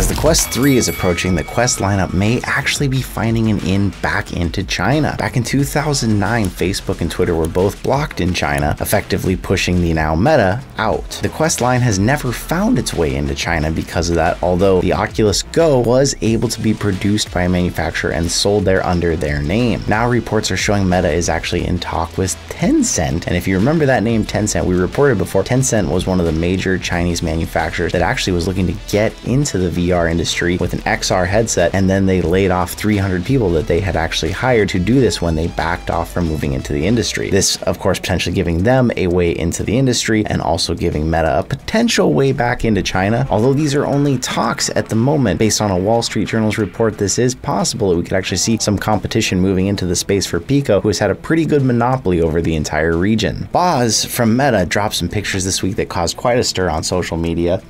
As the Quest 3 is approaching, the Quest lineup may actually be finding an in back into China. Back in 2009, Facebook and Twitter were both blocked in China, effectively pushing the now Meta out. The Quest line has never found its way into China because of that, although the Oculus Go was able to be produced by a manufacturer and sold there under their name. Now reports are showing Meta is actually in talk with Tencent, and if you remember that name Tencent, we reported before, Tencent was one of the major Chinese manufacturers that actually was looking to get into the VR industry with an XR headset, and then they laid off 300 people that they had actually hired to do this when they backed off from moving into the industry. This, of course, potentially giving them a way into the industry and also giving Meta a potential way back into China. Although these are only talks at the moment, based on a Wall Street Journal's report, this is possible that we could actually see some competition moving into the space for Pico, who has had a pretty good monopoly over the entire region. Boz from Meta dropped some pictures this week that caused quite a stir on social media,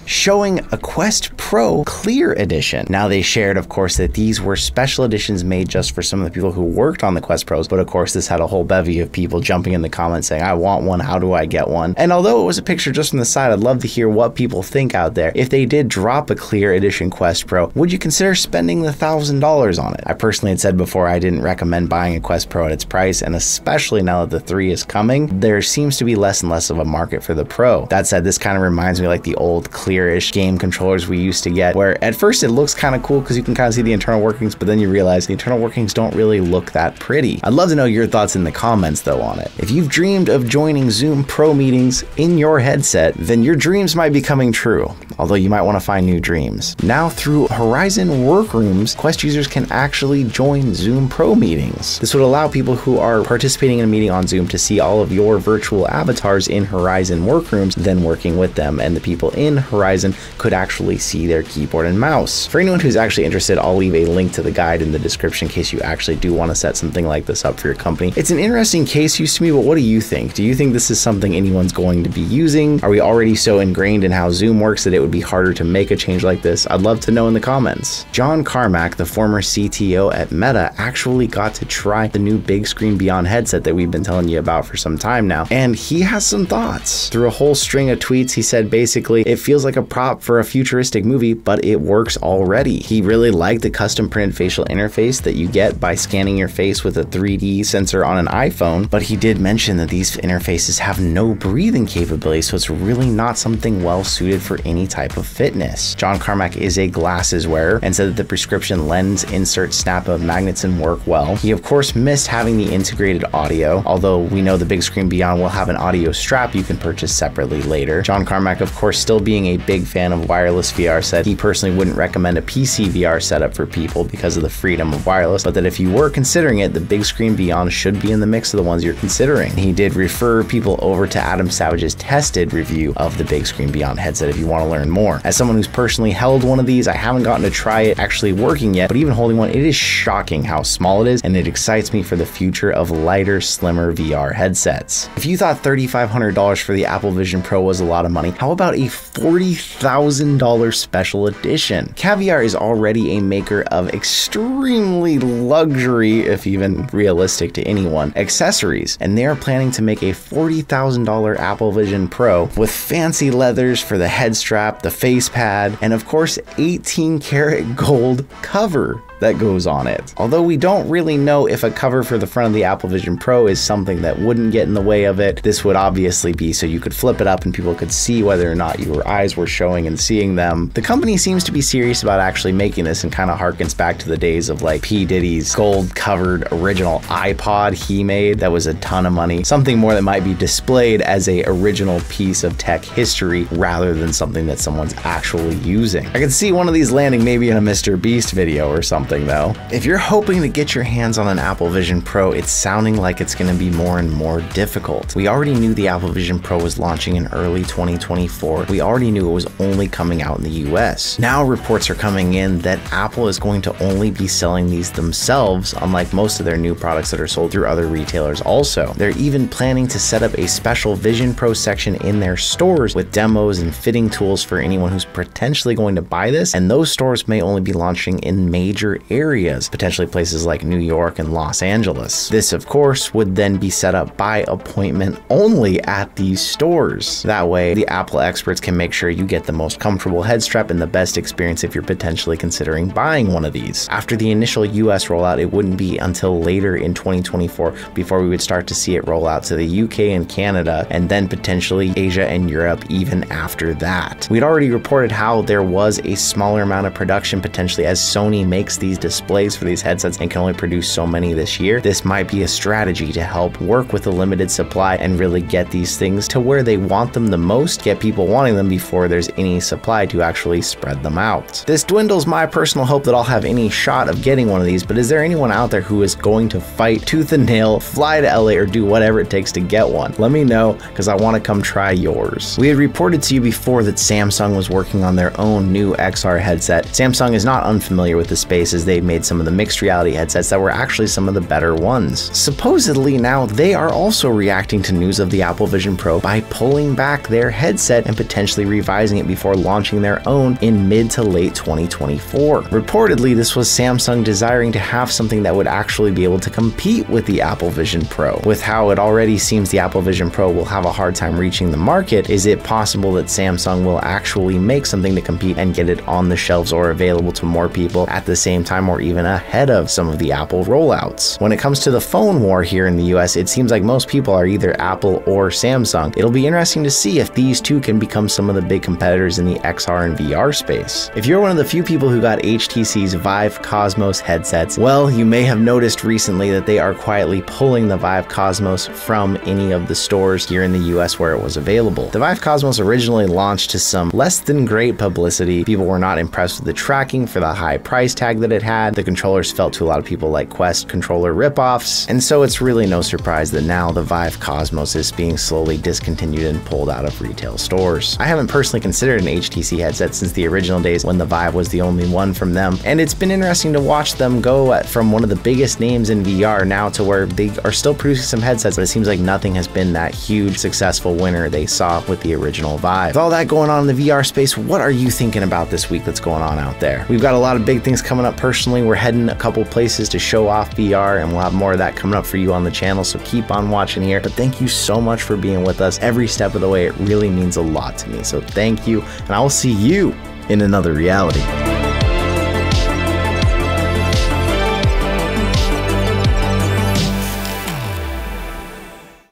showing a Quest Pro Clear Edition. Now they shared, of course, that these were special editions made just for some of the people who worked on the Quest Pros, but of course this had a whole bevy of people jumping in the comments saying, I want one, how do I get one? And although it was a picture just from the side, I'd love to hear what people think out there. If they did drop a Clear Edition Quest Pro, would you consider spending the $1,000 on it? I personally had said before I didn't recommend buying a Quest Pro at its price, and especially now that the 3 is coming, there seems to be less and less of a market for the Pro. That said, this kind of reminds me like the old Clear game controllers we used to get, where at first it looks kind of cool because you can kind of see the internal workings, but then you realize the internal workings don't really look that pretty. I'd love to know your thoughts in the comments though on it. If you've dreamed of joining Zoom Pro meetings in your headset, then your dreams might be coming true, although you might want to find new dreams. Now through Horizon Workrooms, Quest users can actually join Zoom Pro meetings. This would allow people who are participating in a meeting on Zoom to see all of your virtual avatars in Horizon Workrooms, then working with them, and the people in Horizon could actually see their keyboard and mouse. For anyone who's actually interested, I'll leave a link to the guide in the description in case you actually do want to set something like this up for your company. It's an interesting case use to me, but what do you think? Do you think this is something anyone's going to be using? Are we already so ingrained in how Zoom works that it would be harder to make a change like this? I'd love to know in the comments. John Carmack, the former CTO at Meta, actually got to try the new big screen Beyond headset that we've been telling you about for some time now, and he has some thoughts. Through a whole string of tweets, he said basically, it feels like a prop for a futuristic movie, but it works already. He really liked the custom printed facial interface that you get by scanning your face with a 3D sensor on an iPhone, but he did mention that these interfaces have no breathing capability, so it's really not something well suited for any type of fitness. John Carmack is a glasses wearer and said that the prescription lens insert snap of magnets and work well. He of course missed having the integrated audio, although we know the big screen Beyond will have an audio strap you can purchase separately later. John Carmack, of course, still being a big fan of wireless VR, said he personally wouldn't recommend a PCVR setup for people because of the freedom of wireless, but that if you were considering it, the big screen Beyond should be in the mix of the ones you're considering. He did refer people over to Adam Savage's tested review of the big screen Beyond headset if you want to learn more. As someone who's personally held one of these, I haven't gotten to try it actually working yet, but even holding one, it is shocking how small it is, and it excites me for the future of lighter, slimmer VR headsets. If you thought $3,500 for the Apple Vision Pro was a lot of money, how about a $40,000 special edition? Caviar is already a maker of extremely luxury, if even realistic to anyone, accessories, and they are planning to make a $40,000 Apple Vision Pro with fancy leathers for the head strap, the face pad, and of course 18 karat gold cover that goes on it. Although we don't really know if a cover for the front of the Apple Vision Pro is something that wouldn't get in the way of it. This would obviously be so you could flip it up and people could see whether or not your eyes were showing and seeing them. The company seems to be serious about actually making this, and kind of harkens back to the days of like P. Diddy's gold covered original iPod he made that was a ton of money. Something more that might be displayed as a original piece of tech history rather than something that someone's actually using. I could see one of these landing maybe in a Mr. Beast video or something though. If you're hoping to get your hands on an Apple Vision Pro, it's sounding like it's going to be more and more difficult. We already knew the Apple Vision Pro was launching in early 2024. We already knew it was only coming out in the US. Now reports are coming in that Apple is going to only be selling these themselves, unlike most of their new products that are sold through other retailers also. They're even planning to set up a special Vision Pro section in their stores with demos and fitting tools for anyone who's potentially going to buy this, and those stores may only be launching in major areas, potentially places like New York and Los Angeles. This, of course, would then be set up by appointment only at these stores. That way, the Apple experts can make sure you get the most comfortable head strap and the best experience if you're potentially considering buying one of these. After the initial US rollout, it wouldn't be until later in 2024 before we would start to see it roll out to the UK and Canada, and then potentially Asia and Europe even after that. We'd already reported how there was a smaller amount of production potentially as Sony makes these displays for these headsets and can only produce so many this year. This might be a strategy to help work with a limited supply and really get these things to where they want them the most, get people wanting them before there's any supply to actually spread them out. This dwindles my personal hope that I'll have any shot of getting one of these, but is there anyone out there who is going to fight tooth and nail, fly to LA, or do whatever it takes to get one? Let me know, because I want to come try yours. We had reported to you before that Samsung was working on their own new XR headset. Samsung is not unfamiliar with the space, as they made some of the mixed reality headsets that were actually some of the better ones. Supposedly now they are also reacting to news of the Apple Vision Pro by pulling back their headset and potentially revising it before launching their own in mid to late 2024. Reportedly, this was Samsung desiring to have something that would actually be able to compete with the Apple Vision Pro. With how it already seems the Apple Vision Pro will have a hard time reaching the market, is it possible that Samsung will actually make something to compete and get it on the shelves or available to more people at the same time, or even ahead of some of the Apple rollouts? When it comes to the phone war here in the US, it seems like most people are either Apple or Samsung. It'll be interesting to see if these two can become some of the big competitors in the XR and VR space. If you're one of the few people who got HTC's Vive Cosmos headsets, well, you may have noticed recently that they are quietly pulling the Vive Cosmos from any of the stores here in the US where it was available. The Vive Cosmos originally launched to some less than great publicity. People were not impressed with the tracking for the high price tag that it had. The controllers felt to a lot of people like Quest controller ripoffs, and so it's really no surprise that now the Vive Cosmos is being slowly discontinued and pulled out of retail stores. I haven't personally considered an HTC headset since the original days when the Vive was the only one from them, and it's been interesting to watch them go from one of the biggest names in VR now to where they are still producing some headsets, but it seems like nothing has been that huge successful winner they saw with the original Vive. With all that going on in the VR space, what are you thinking about this week that's going on out there? We've got a lot of big things coming up personally. We're heading a couple places to show off VR, and we'll have more of that coming up for you on the channel, so keep on watching here. But thank you so much for being with us every step of the way. It really means a lot to me, so thank you, and I will see you in another reality.